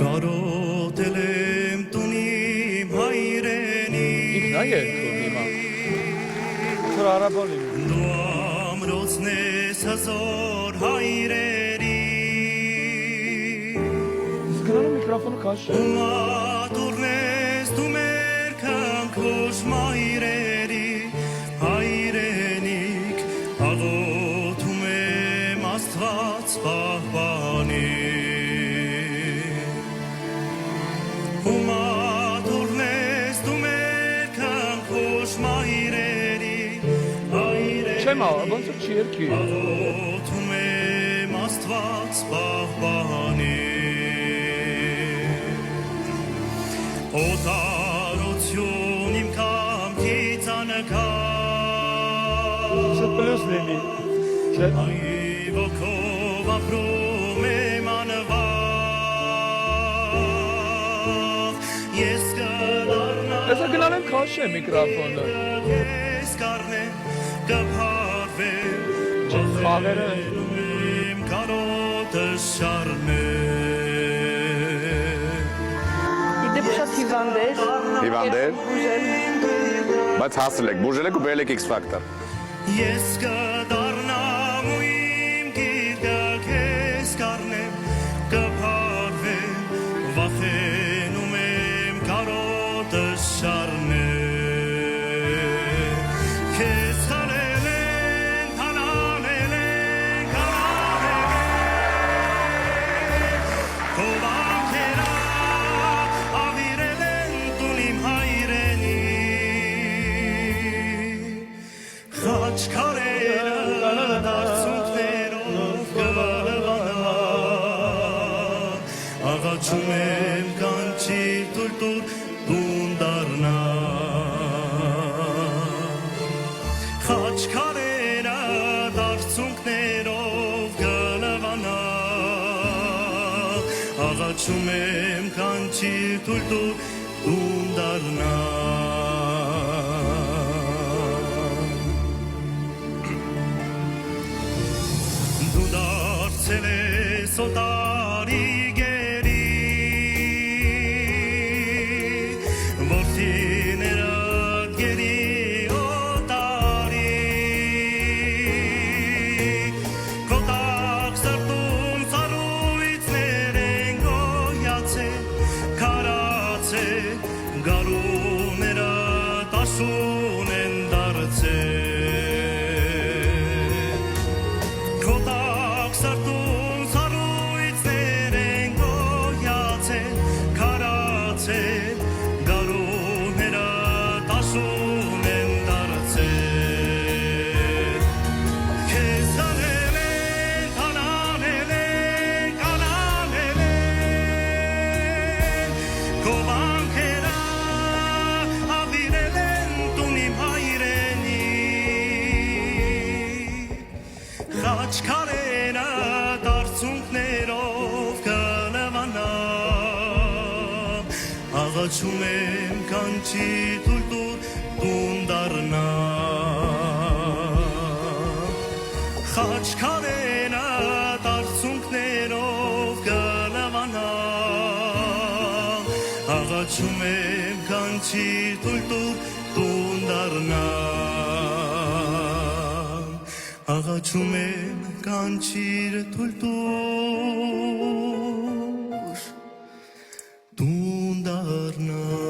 Կարոտել եմ տունիմ հայրենի Ինքնա երկում հիմա Թր արաբան իմ Դու ամրոցն ես հզոր հայրերի Սկրանը միկրոֆոնը կաշ Ու մատուրն ես դու մեր կանքուշ մայրերի Հայրենիք աղոթում եմ աստված պահպանի Չեմ ոնց է չի երկի Աղոթում եմ աստված պահպանի Օտարություն իմ կամքից անքան Սը պլյուս լինի Այ ոգով ապրում եմ անվավ Ես կդառնամ Ես գնալ եմ քաշ է միկրոֆոնը Ես կարնեմ կփարվեմ Խաղերը Իմ կարոտը շարմեմ Իդեպ շատ հիվանդ էր Հիվանդ էր Բայց հասել եք, բուժել եք ու բերել եք X-Factor Ես կդառնամ ու իմ գիրկը քեզ կարնեմ կփարվեմ վախենում եմ կարոտը շարմեմ Քեզ խանել են, հանանել են, կանանել են Քո վանքերա ավիրել են տունիմ հայրենի Խաչքարերը դարձունքներով կլվանա Աղաչում եմ կանչիր տուր տուն դառնա Խաչքարերը դարձունքներով կլվանա Աղաչում եմ կանչիր տուր տուն դառնա Դու դարձել ես օտարի գերի Որդիներդ գերի օտարի Կոտակ սրտում սարույցներ են գոյացել Քարացել գարուները տաշուն են դարձել Կոտակ սրտում սարույցներ են գոյացել Քարացել գարուները տաշուն են դարձել Քեզ անել են, հանանել են, կանանել են Քո վանքերա ավիրել են տունիմ հայրենի Խաչքարերը դարձունքներով կլվանա Աղաչում եմ կանչի տուր տուն դառնա Խաչքարերը դարձունքներով կլվանա Աղաչում եմ կանչի տուր տուն դառնա Աղաչում եմ կանչիր թույլ տուր տուն դառնա